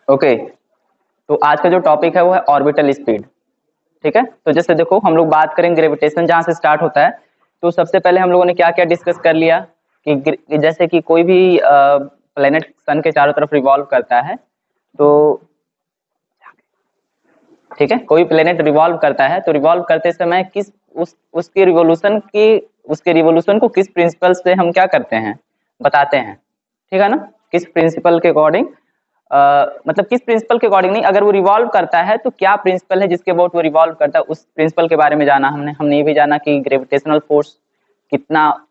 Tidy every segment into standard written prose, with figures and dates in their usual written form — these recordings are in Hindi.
ओके, तो आज का जो टॉपिक है वो है ऑर्बिटल स्पीड। ठीक है, तो जैसे देखो हम लोग बात करेंगे ग्रेविटेशन जहाँ से स्टार्ट होता है। तो सबसे पहले हम लोगों ने क्या क्या डिस्कस कर लिया कि जैसे कि कोई भी प्लेनेट सन के चारों तरफ रिवॉल्व करता है, तो ठीक है, कोई प्लेनेट रिवॉल्व करता है तो रिवॉल्व करते समय किस उसके रिवोल्यूशन को किस प्रिंसिपल से हम क्या करते हैं, बताते हैं। ठीक है ना, किस प्रिंसिपल के अकॉर्डिंग, मतलब किस प्रिंसिपल के अकॉर्डिंग नहीं, अगर वो रिवॉल्व करता है तो क्या प्रिंसिपल है जिसके अबाउट वो रिवॉल्व करता है, उस प्रिंसिपल के बारे में जाना हमने ये भी जाना कि ग्रेविटेशनल फोर्स कितना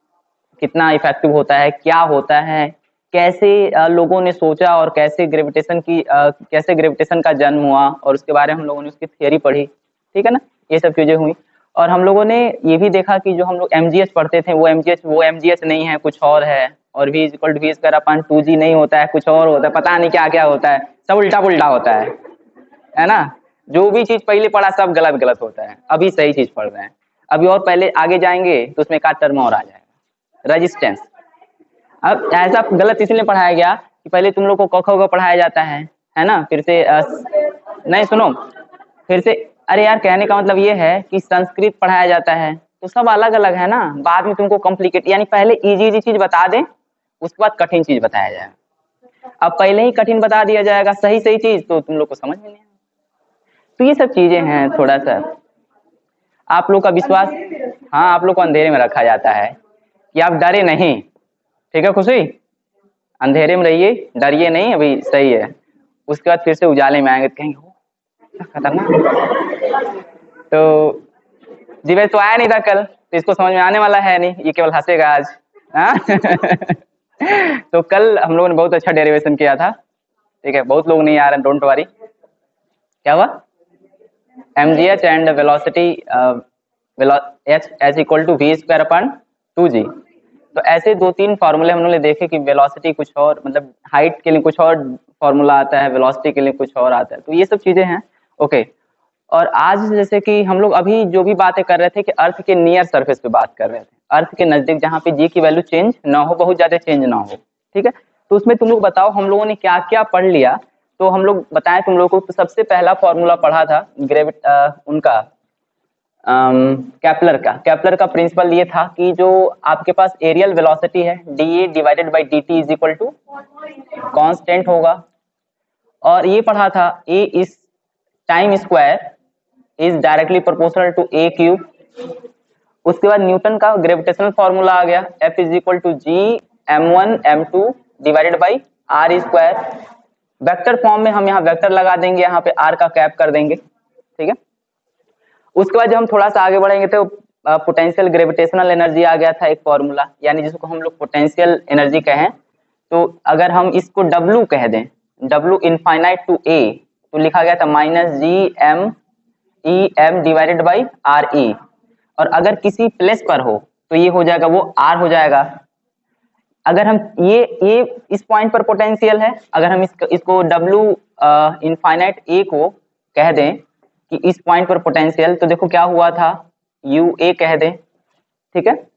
कितना इफेक्टिव होता है, क्या होता है, कैसे लोगों ने सोचा और कैसे ग्रेविटेशन का जन्म हुआ, और उसके बारे में हम लोगों ने उसकी थियरी पढ़ी। ठीक है ना, ये सब चीजें हुई। और हम लोगों ने ये भी देखा कि जो हम लोग एमजीएच पढ़ते थे वो एमजीएच नहीं है, कुछ और है। और v equal to V square upon 2g नहीं होता है, कुछ और होता है, पता नहीं क्या क्या होता है, सब उल्टा पुल्टा होता है ना। जो भी चीज पहले पढ़ा सब गलत गलत होता है, अभी सही चीज पढ़ रहे हैं। अभी और पहले आगे जाएंगे तो उसमें एक आध टर्म और आ जाएगा, रेजिस्टेंस। अब ऐसा गलत इसलिए पढ़ाया गया कि पहले तुम लोग को क ख ग पढ़ाया जाता है ना, फिर से नहीं सुनो, फिर से अरे यार कहने का मतलब ये है कि संस्कृत पढ़ाया जाता है, तो सब अलग अलग है ना। बाद में तुमको कॉम्प्लिकेट, यानी पहले इजी इजी चीज बता दें, उसके बाद कठिन चीज बताया जाएगा। अब पहले ही कठिन बता दिया जाएगा सही सही चीज, तो तुम लोग को समझ में नहीं आएगा। तो ये सब चीजें हैं, थोड़ा सा आप लोग का विश्वास, हाँ आप लोग को अंधेरे में रखा जाता है कि आप डरे नहीं। ठीक है खुशी, अंधेरे में रहिए, डरिए नहीं, अभी सही है। उसके बाद फिर से उजाले में आएंगे तो कहेंगे हो खतरनाक। तो दिवेश तो आया नहीं था कल, तो इसको समझ में आने वाला है नहीं, ये केवल हंसेगा आज। हाँ तो कल हम लोगों ने बहुत अच्छा डेरिवेशन किया था। ठीक है, बहुत लोग नहीं आ रहे, डोंट वरी। क्या हुआ, mgh and velocity h is equal to V square upon 2g। तो ऐसे दो तीन फार्मूले हम लोगों ने देखे कि वेलोसिटी कुछ और, मतलब हाइट के लिए कुछ और फार्मूला आता है, वेलोसिटी के लिए कुछ और आता है, तो ये सब चीजें हैं। ओके, और आज जैसे कि हम लोग अभी जो भी बातें कर रहे थे कि अर्थ के नियर सरफेस पे बात कर रहे थे, अर्थ के नजदीक जहाँ पे जी की वैल्यू चेंज ना हो, बहुत ज्यादा चेंज ना हो। ठीक है, तो उसमें तुम लोग बताओ हम लोगों ने क्या क्या पढ़ लिया। तो हम लोग बताएं तुम लोगों को, तो सबसे पहला फॉर्मूला पढ़ा था उनका केपलर का प्रिंसिपल ये था कि जो आपके पास एरियल वेलोसिटी है dA divided by dt is equal to constant होगा। और ये पढ़ा था a is time square is directly proportional to a cube. उसके बाद न्यूटन का ग्रेविटेशनल फॉर्मूला आ गया, F is equal to G m1 m2 divided by r square. Vector form में हम यहाँ वेक्टर लगा देंगे, यहाँ पे r का कैप कर देंगे। ठीक है, उसके बाद जब हम थोड़ा सा आगे बढ़ेंगे तो पोटेंशियल ग्रेविटेशनल एनर्जी आ गया था एक फॉर्मूला, यानी जिसको हम लोग पोटेंशियल एनर्जी कहें। तो अगर हम इसको W कह दें, W इनफाइनाइट टू A, तो लिखा गया था minus G M E M divided by R E. और अगर किसी प्लेस पर हो तो ये हो जाएगा, वो R हो जाएगा। अगर हम ये इस पॉइंट पर पोटेंशियल है, अगर हम इसको W इनफाइनाइट A को कह दें कि इस पॉइंट पर पोटेंशियल, तो देखो क्या हुआ था, यू ए कह दें। ठीक है,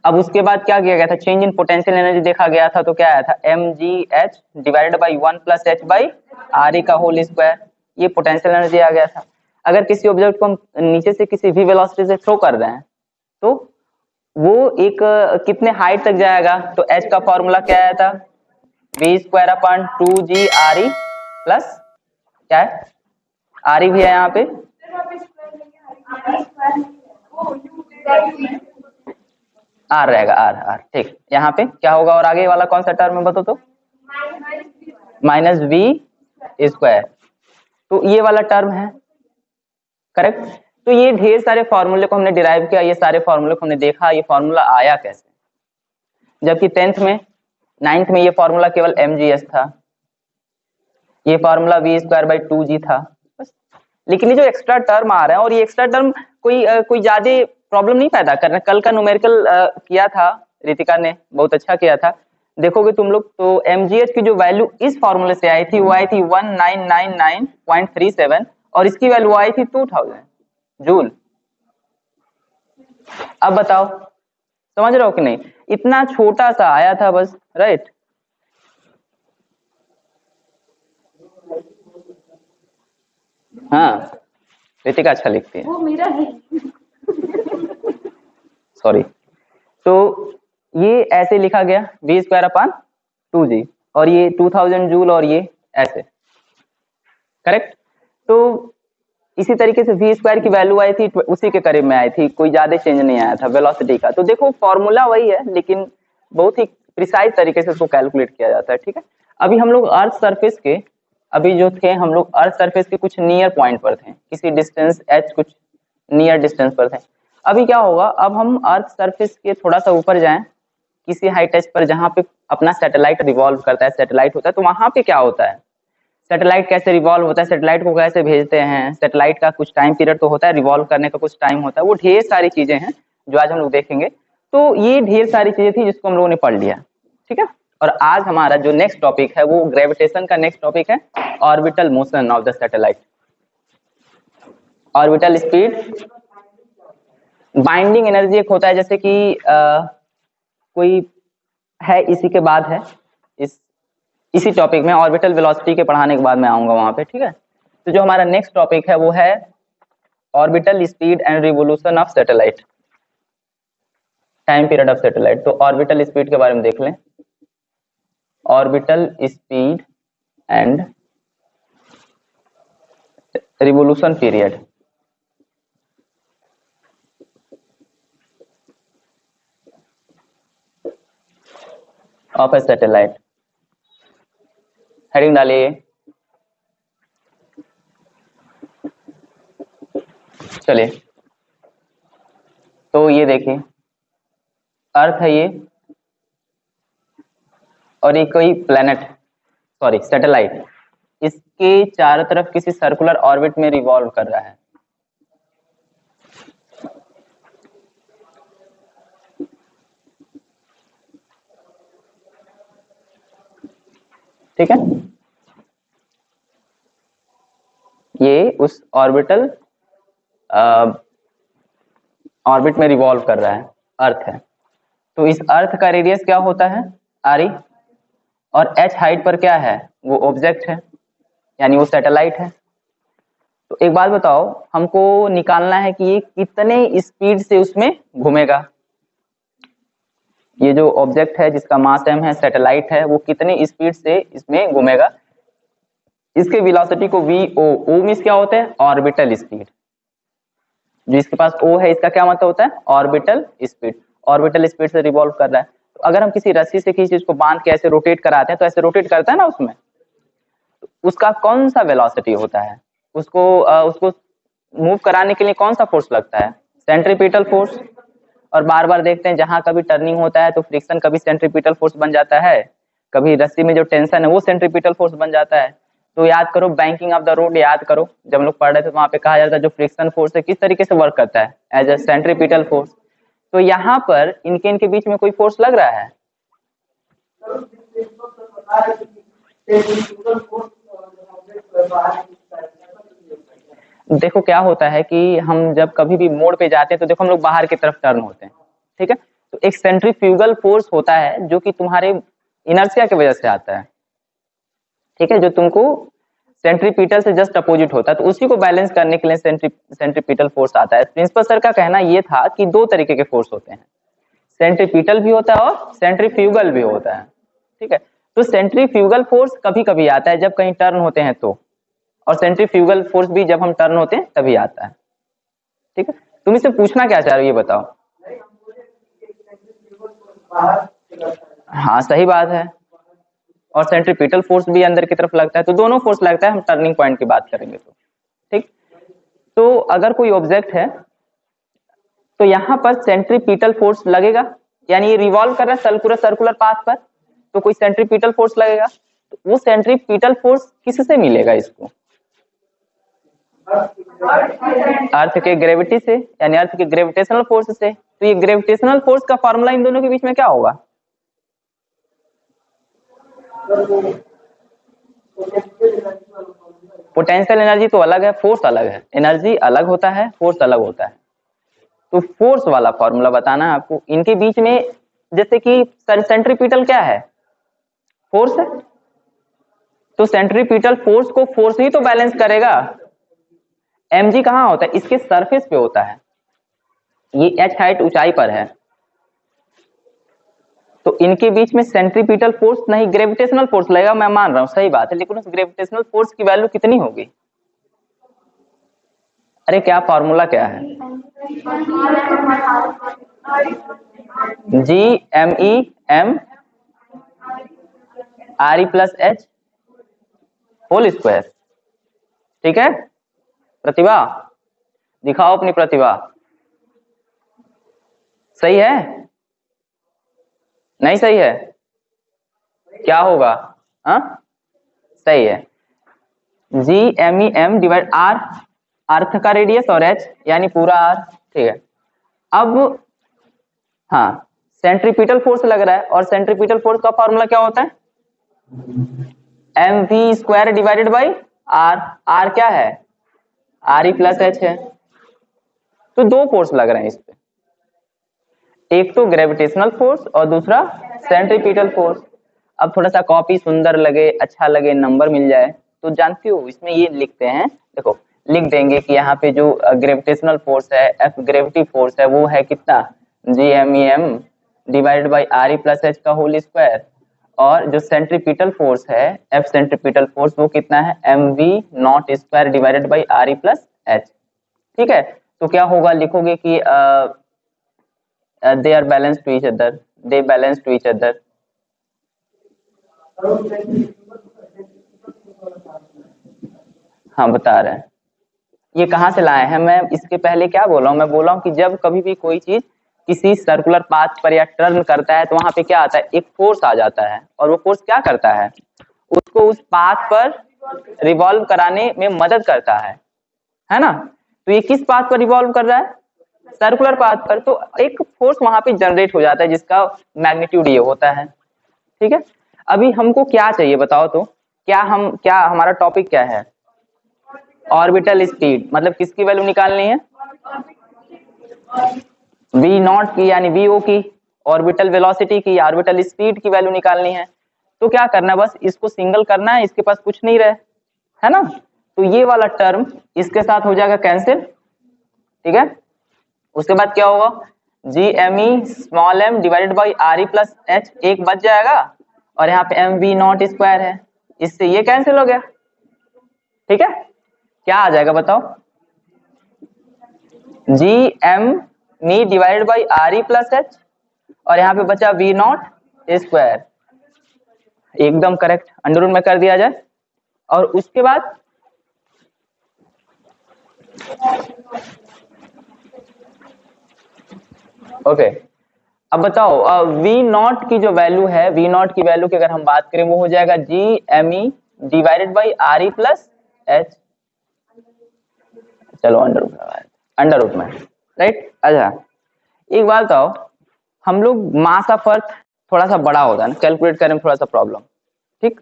अब उसके बाद क्या किया गया था, चेंज इन पोटेंशियल एनर्जी देखा गया था, तो क्या आया था mgh divided by 1 plus h by R ई का होल स्क्वायर, ये पोटेंशियल एनर्जी आ गया था। अगर किसी ऑब्जेक्ट को हम नीचे से किसी भी वेलोसिटी से थ्रो कर रहे हैं, तो वो एक कितने हाइट तक जाएगा, तो h का फॉर्मूला क्या आया था, V square upon 2g R E plus क्या है, आर ई भी है यहाँ पे, आर रहेगा, आर आर। ठीक, यहाँ पे क्या होगा, और आगे वाला कौन सा टर्म है बताओ तो, माइनस वी स्क्वायर। तो ये वाला टर्म है, करेक्ट। तो ये ढेर सारे फॉर्मूले को हमने डिराइव किया, ये सारे फॉर्मूले को हमने देखा ये फॉर्मूला आया कैसे। जबकि 10th में 9th में ये फॉर्मूला केवल mgs था, ये formula we square by 2g था बस। लेकिन ये जो एक्स्ट्रा टर्म आ रहा है, और ये एक्स्ट्रा टर्म कोई ज्यादा प्रॉब्लम नहीं पैदा कर रहे। कल का न्यूमेरिकल किया था, रितिका ने बहुत अच्छा किया था, देखोगे तुम लोग तो mgh की जो वैल्यू इस फॉर्मूले से आई थी वो आई थी 1999.37, और इसकी वैल्यू आई थी 2000 जूल। अब बताओ समझ रहे हो कि नहीं, इतना छोटा सा आया था बस, राइट। हाँ रितिका अच्छा लिखती है, वो मेरा है। सॉरी। तो ये ऐसे लिखा गया v²/2g, और ये 2000 जूल, और ये ऐसे, करेक्ट। तो इसी तरीके से v² की वैल्यू आई थी उसी के करीब में आई थी, कोई ज्यादा चेंज नहीं आया था वेलोसिटी का। तो देखो फॉर्मूला वही है, लेकिन बहुत ही प्रिसाइज तरीके से इसको कैलकुलेट किया जाता है, ठीक है। अभी हम लोग अर्थ सरफेस के, अभी जो थे हम लोग अर्थ सरफेस के कुछ नियर पॉइंट पर थे, किसी डिस्टेंस h कुछ नियर डिस्टेंस पर थे। अभी क्या होगा, अब हम अर्थ सरफेस के थोड़ा सा ऊपर जाएं, किसी हाइट एज पर जहाँ पे अपना सैटेलाइट रिवॉल्व करता है, सैटेलाइट होता है, तो वहां पे क्या होता है, सैटेलाइट कैसे रिवॉल्व होता है, सैटेलाइट को कैसे भेजते हैं, सैटेलाइट का कुछ टाइम पीरियड तो होता है, रिवॉल्व करने का कुछ टाइम होता है, वो ढेर सारी चीजें हैं जो आज हम लोग देखेंगे। तो ये ढेर सारी चीजें थी जिसको हम लोगों ने पढ़ लिया, ठीक है। और आज हमारा जो नेक्स्ट टॉपिक है वो ग्रेविटेशन का नेक्स्ट टॉपिक है, orbital motion of the satellite, orbital speed. Binding energy एक होता है, जैसे कि कोई है, इसी के बाद है, इसी टॉपिक में ऑर्बिटल वेलोसिटी के पढ़ाने के बाद मैं आऊंगा वहां पे, ठीक है। तो जो हमारा नेक्स्ट टॉपिक है वो है orbital speed and revolution of satellite, time period of satellite. तो ऑर्बिटल स्पीड के बारे में देख लें, orbital speed and revolution period of A satellite. Heading डालिए, चलिए। तो ये देखिए, अर्थ है ये, और ये कोई प्लेनेट, सॉरी सैटेलाइट, इसके चारों तरफ किसी सर्कुलर ऑर्बिट में रिवॉल्व कर रहा है, ठीक है। ये उस ऑर्बिटल ऑर्बिट में रिवॉल्व कर रहा है, अर्थ है। तो इस अर्थ का रेडियस क्या होता है, आर, और h हाइट पर क्या है, वो ऑब्जेक्ट है, यानी वो सैटेलाइट है। तो एक बात बताओ, हमको निकालना है कि ये कितने स्पीड से उसमें घूमेगा, ये जो ऑब्जेक्ट है जिसका मास m है, सैटेलाइट है, वो कितने स्पीड से इसमें घूमेगा। इसके वेलोसिटी को o मींस क्या होता है, ऑर्बिटल स्पीड। जो इसके पास o है, इसका क्या मतलब होता है, ऑर्बिटल स्पीड। ऑर्बिटल स्पीड से रिवॉल्व कर रहा है। तो अगर हम किसी रस्सी से किसी चीज को बांध के ऐसे रोटेट कराते हैं, तो ऐसे रोटेट करता है ना उसमें, तो उसका कौन सा वेलोसिटी होता है, उसको मूव कराने के लिए कौन सा फोर्स लगता है, सेंट्रीपिटल फोर्स। और बार बार देखते हैं जहां कभी टर्निंग होता है तो फ्रिक्शन कभी सेंट्रीपिटल फोर्स बन जाता है, कभी रस्सी में जो टेंशन है वो सेंट्रीपिटल फोर्स बन जाता है। तो याद करो, बैंकिंग ऑफ द रोड याद करो, जब हम लोग पढ़ रहे थे वहां पे कहा जाता है जो फ्रिक्शन फोर्स है किस तरीके से वर्क करता है, एज अ सेंट्रीपिटल फोर्स। तो यहाँ पर इनके बीच में कोई फोर्स लग रहा है, देखो क्या होता है कि हम जब कभी भी मोड़ पे जाते हैं तो देखो हम लोग बाहर की तरफ टर्न होते हैं, ठीक है। तो एक सेंट्रीफ्यूगल फोर्स होता है जो कि तुम्हारे इनर्शिया की वजह से आता है, ठीक है, जो तुमको सेंट्रीपिटल से जस्ट अपोजिट होता है। तो उसी को बैलेंस करने के लिए सेंट्रीपिटल फोर्स आता है। प्रिंसिपल सर का कहना ये था कि दो तरीके के फोर्स होते हैं, सेंट्रीपिटल भी होता है और सेंट्रीफ्यूगल भी होता है, ठीक है। तो सेंट्रीफ्यूगल फोर्स कभी कभी आता है जब कहीं टर्न होते हैं तो, और सेंट्रीफ्यूगल फोर्स भी जब हम टर्न होते हैं तभी आता है, ठीक है। तुम इससे पूछना क्या चाह रहे हो ये बताओ। हाँ सही बात है, और सेंट्रीपिटल फोर्स भी अंदर की तरफ लगता है, तो दोनों फोर्स लगता है, हम टर्निंग पॉइंट की बात करेंगे तो, ठीक। तो अगर कोई ऑब्जेक्ट है तो यहाँ पर सेंट्रीपिटल फोर्स लगेगा, यानी ये रिवॉल्व कर रहा है सर्कुलर पाथ पर, तो कोई सेंट्रीपिटल फोर्स लगेगा। तो वो सेंट्रीपिटल फोर्स किससे मिलेगा इसको, अर्थ के ग्रेविटी से, यानी अर्थ के ग्रेविटेशनल फोर्स से। तो ये ग्रेविटेशनल फोर्स का फॉर्मूला इन दोनों के बीच में क्या होगा, पोटेंशियल एनर्जी तो अलग है, फोर्स अलग है, एनर्जी अलग होता है, फोर्स अलग होता है। तो फोर्स वाला फॉर्मूला बताना है आपको। इनके बीच में जैसे कि सेंट्रीपिटल क्या है, फोर्स है, तो सेंट्रीपिटल फोर्स को फोर्स ही तो बैलेंस करेगा, mg कहाँ होता है, इसके सरफेस पे होता है, ये h हाइट ऊंचाई पर है, तो इनके बीच में सेंट्रीपिटल फोर्स नहीं ग्रेविटेशनल फोर्स लगेगा, मैं मान रहा हूं सही बात है, लेकिन उस ग्रेविटेशनल फोर्स की वैल्यू कितनी होगी? अरे क्या फॉर्मूला क्या है? G M E M R E plus H whole square. ठीक है, प्रतिभा दिखाओ अपनी प्रतिभा। सही है? नहीं सही है? क्या होगा? हाँ सही है। G M E M divide R, earth का रेडियस, और एच यानी पूरा आर। ठीक है, अब हाँ सेंट्रीपिटल फोर्स लग रहा है, और सेंट्रीपिटल फोर्स का फॉर्मूला क्या होता है? M V square divided by R. R क्या है? आर ई प्लस एच है। तो दो फोर्स लग रहे हैं इस पे, एक तो ग्रेविटेशनल फोर्स और दूसरा सेंट्रीपिटल फोर्स। अब थोड़ा सा कॉपी सुंदर लगे, अच्छा लगे, नंबर मिल जाए, तो जानती हो इसमें ये लिखते हैं, देखो लिख देंगे कि यहाँ पे जो ग्रेविटेशनल फोर्स है, एफ ग्रेविटी फोर्स है, वो है कितना? G M E M divided by R E plus H का होल स्क्वायर, और जो सेंट्रीपिटल फोर्स है, एफ सेंट्रीपिटल फोर्स, वो कितना है? M V nought square divided by R E plus H. ठीक है, तो क्या होगा, लिखोगे कि they are balanced to each other, they balance to each other। हाँ बता रहे हैं, ये कहाँ से लाए हैं? मैं इसके पहले क्या बोला हूँ? मैं बोला हूँ कि जब कभी भी कोई चीज किसी सर्कुलर पाथ पर या टर्न करता है, तो वहां पे क्या आता है? एक फोर्स आ जाता है, और वो फोर्स क्या करता है? उसको उस पाथ पर रिवॉल्व कराने में मदद करता है ना? तो ये किस पाथ पर रिवॉल्व कर रहा है? सर्कुलर पाथ पर। तो एक फोर्स वहां पे जनरेट हो जाता है जिसका मैग्नीट्यूड ये होता है। ठीक है, अभी हमको क्या चाहिए बताओ तो? क्या हमारा टॉपिक क्या है? ऑर्बिटल स्पीड, मतलब किसकी वैल्यू निकालनी है? वी नॉट की यानी वी ओ की, ऑर्बिटल वेलोसिटी की, ऑर्बिटल स्पीड की वैल्यू निकालनी है। तो क्या करना है, बस इसको सिंगल करना है, इसके पास कुछ नहीं रहे, है ना? तो ये वाला टर्म इसके साथ हो जाएगा कैंसिल। ठीक है, उसके बाद क्या होगा? G M E small M divided by R E plus H, एक बच जाएगा, और यहाँ पे एम वी नॉट स्क्वायर है, इससे ये कैंसिल हो गया। ठीक है, क्या आ जाएगा बताओ? G M me divided by R E plus H, और यहाँ पे बचा वी नॉट स्क्वायर, एकदम करेक्ट, अंडर रूट में कर दिया जाए। और उसके बाद ओके, अब बताओ वी नॉट की जो वैल्यू है, वी नॉट की वैल्यू की अगर हम बात करें, वो हो जाएगा G M E divided by R E plus H. चलो अंडर रूट में, राइट। अच्छा एक बात बताओ, हम लोग मास ऑफ अर्थ थोड़ा सा बड़ा होता है ना, कैलकुलेट करने में थोड़ा सा प्रॉब्लम, ठीक।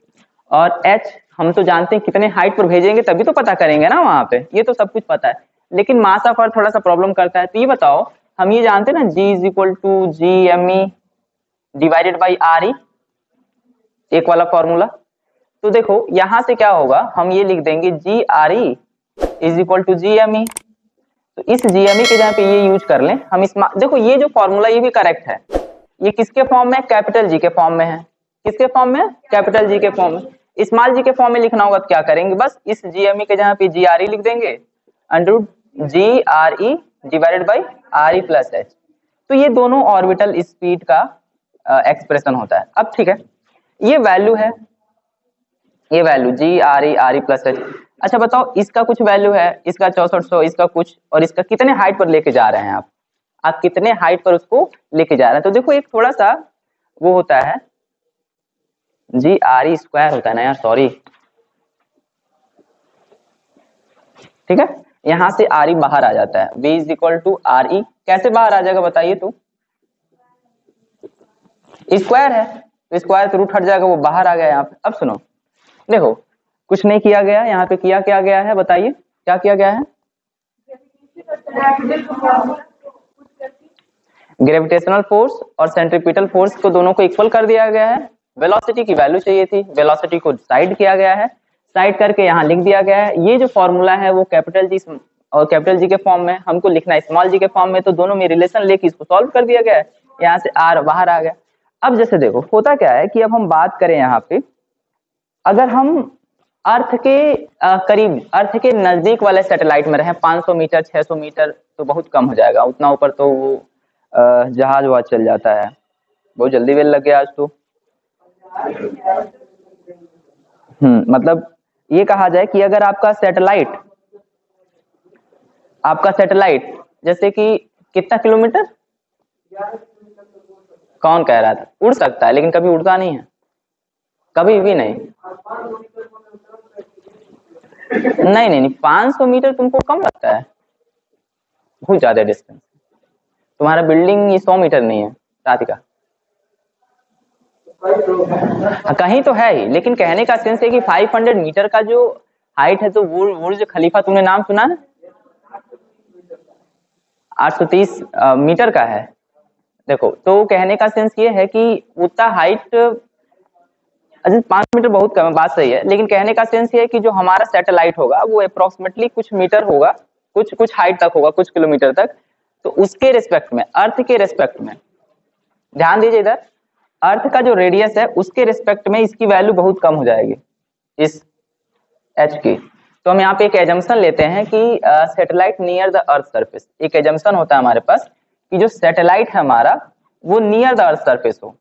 और एच हम तो जानते हैं कितने हाइट पर भेजेंगे तभी तो पता करेंगे ना वहां पे, ये तो सब कुछ पता है, लेकिन मास ऑफ अर्थ थोड़ा सा प्रॉब्लम करता है। तो ये बताओ, हम ये जानते हैं ना G is equal to G M E divided by R E, एक वाला फॉर्मूला। तो देखो यहां से क्या होगा, हम ये लिख देंगे G R E is equal to G M E. तो इस जी एम ई के जहाँ पे ये यूज कर लें हम, इस देखो ये जो फॉर्मूला ये भी करेक्ट है, ये किसके फॉर्म में? कैपिटल जी के फॉर्म में है। किसके फॉर्म में? कैपिटल जी के फॉर्म में। स्मॉल जी के फॉर्म में लिखना होगा तो क्या करेंगे, बस इस जी एम ई के जहाँ पे जी आर ई लिख देंगे, under root G R E divided by R E plus H. तो ये दोनों ऑर्बिटल स्पीड का एक्सप्रेशन होता है। अब ठीक है, ये वैल्यू है, ये वैल्यू जी आर ई प्लस एच। अच्छा बताओ इसका कुछ वैल्यू है, इसका 6400, इसका कुछ, और इसका कितने हाइट पर लेके जा रहे हैं आप कितने हाइट पर उसको लेके जा रहे हैं? तो देखो एक थोड़ा सा वो होता है, जी आर ई स्क्वायर होता है ना यार, सॉरी, ठीक है, यहां से आर ई बाहर आ जाता है, v is equal to R E. कैसे बाहर आ जाएगा बताइए तो? स्क्वायर है तो स्क्वायर से रूट हट जाएगा, वो बाहर आ गया यहाँ पे। अब सुनो देखो, कुछ नहीं किया गया यहाँ पे, किया क्या गया है बताइए, क्या किया गया है? ग्रेविटेशनल फोर्स और सेंट्रीपिटल फोर्स को दोनों को इक्वल कर दिया गया है। वेलोसिटी की वैल्यू चाहिए थी, वेलोसिटी को साइड किया गया है, साइड करके यहाँ लिख दिया गया है। ये जो फॉर्मूला है वो कैपिटल जी और कैपिटल जी के फॉर्म में, हमको लिखना है स्मॉल जी के फॉर्म में, तो दोनों में रिलेशन लेके इसको सॉल्व कर दिया गया है, यहाँ से आर बाहर आ गया। अब जैसे देखो होता क्या है कि अब हम बात करें यहाँ पे, अगर हम अर्थ के करीब, अर्थ के नजदीक वाले सैटेलाइट में रहे, 500 मीटर 600 मीटर तो बहुत कम हो जाएगा, उतना ऊपर तो वो जहाज वहाज चल जाता है। बहुत जल्दी बेल लग गया आज तो। मतलब ये कहा जाए कि अगर आपका सैटेलाइट जैसे कि कितना किलोमीटर, कौन कह रहा था उड़ सकता है, लेकिन कभी उड़ता नहीं है, कभी भी नहीं। नहीं 500 मीटर तुमको कम लगता है, बहुत ज्यादा डिस्टेंस। तुम्हारा बिल्डिंग 100 मीटर नहीं है राधिका, कहीं तो है ही, लेकिन कहने का सेंस है कि 500 मीटर का जो हाइट है, तो बुर्ज खलीफा तुमने नाम सुना है, 830 मीटर का है। देखो तो कहने का सेंस ये है कि उतना हाइट, 5 मीटर बहुत कम है, बात सही है, लेकिन कहने का सेंस ये है कि जो हमारा सैटेलाइट होगा वो अप्रोक्सीमेटली कुछ मीटर होगा, कुछ हाइट तक होगा, कुछ किलोमीटर तक। तो उसके रिस्पेक्ट में, अर्थ के रिस्पेक्ट में, ध्यान दीजिए इधर, अर्थ का जो रेडियस है उसके रिस्पेक्ट में इसकी वैल्यू बहुत कम हो जाएगी, इस एच की। तो हम यहाँ पे एक एजम्पशन लेते हैं कि satellite near the earth surface, एक एजम्पशन होता है हमारे पास कि जो सैटेलाइट है हमारा वो नियर द अर्थ सरफेस हो।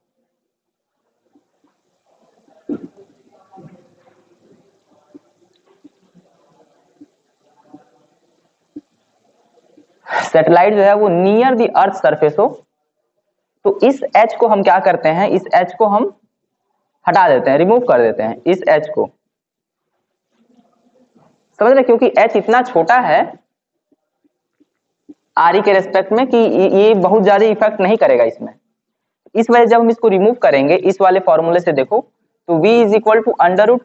सैटेलाइट जो है वो नियर द अर्थ सरफेस हो, तो इस एच को हम क्या करते हैं, इस एच को हम हटा देते हैं, रिमूव कर देते हैं इस एच को, समझ रहे, क्योंकि एच इतना छोटा है आर के रेस्पेक्ट में कि ये बहुत ज्यादा इफेक्ट नहीं करेगा इसमें। इस वजह जब हम इसको रिमूव करेंगे इस वाले फॉर्मूले से, देखो तो v is equal to under root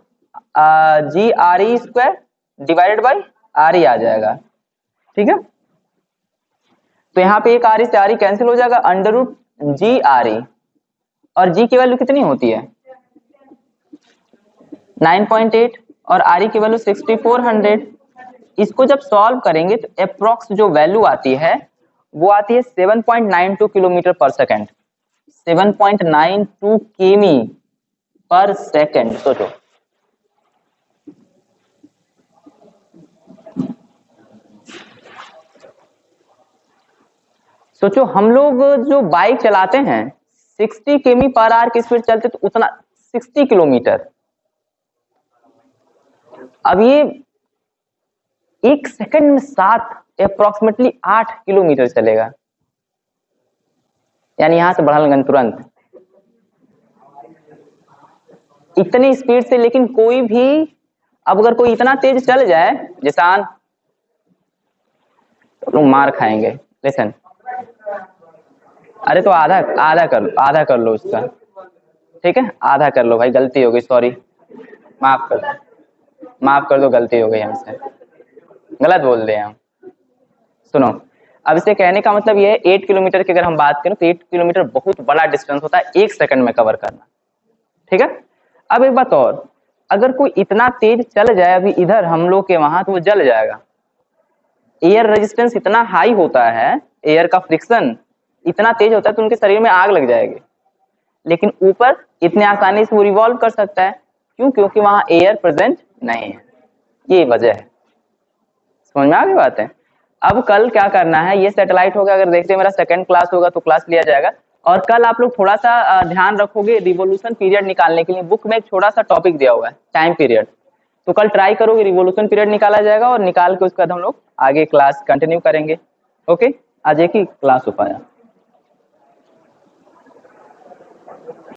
G R E square divided by R E आ जाएगा, ठीक है। तो यहाँ पे एक आर ई से आर ई कैंसिल हो जाएगा, under root G R E, और जी की वैल्यू कितनी होती है 9.8 और आर ई की वैल्यू 6400। इसको जब सॉल्व करेंगे तो अप्रोक्स जो वैल्यू आती है वो आती है 7.92 किलोमीटर पर सेकेंड, 7.92 किमी पर सेकेंड। सोचो सोचो हम लोग जो बाइक चलाते हैं 60 किमी पर आवर की स्पीड चलते, तो उतना 60 किलोमीटर, अब ये एक सेकंड में 7 8 किलोमीटर चलेगा, यानी यहां से बढ़ा लेंगे तुरंत इतनी स्पीड से। लेकिन कोई भी, अब अगर कोई इतना तेज चल जाए जिसान, तो लोग मार खाएंगे। लिसन, अरे तो आधा कर लो उसका, ठीक है, आधा कर लो भाई, गलती हो गई, सॉरी, माफ कर दो, गलती हो गई हमसे, गलत बोल दिए हम। सुनो, अब इसे कहने का मतलब ये है 8 किलोमीटर की अगर हम बात करें तो 8 किलोमीटर बहुत बड़ा डिस्टेंस होता है एक सेकंड में कवर करना, ठीक है। अब एक बात और, अगर कोई इतना तेज चल जाए अभी इधर हम लोग के वहां, तो वो जल जाएगा। एयर रेजिस्टेंस इतना हाई होता है, एयर का फ्रिक्शन इतना तेज होता है, तो उनके शरीर में आग लग जाएगी। लेकिन ऊपर इतने आसानी से वो रिवॉल्व कर सकता है, क्यों? क्योंकि वहां एयर प्रेजेंट नहीं है, ये वजह है। समझ में आ गई बात है। अब कल क्या करना है, ये सैटेलाइट होगा, अगर देखते मेरा सेकंड क्लास होगा तो क्लास लिया जाएगा, और कल आप लोग थोड़ा सा ध्यान रखोगे रिवोल्यूशन पीरियड निकालने के लिए। बुक में एक छोटा सा टॉपिक दिया हुआ है टाइम पीरियड, तो कल ट्राई करोगे, रिवोल्यूशन पीरियड निकाला जाएगा, और निकाल के उसके बाद हम लोग आगे क्लास कंटिन्यू करेंगे। ओके, आज एक ही क्लास हो पाया।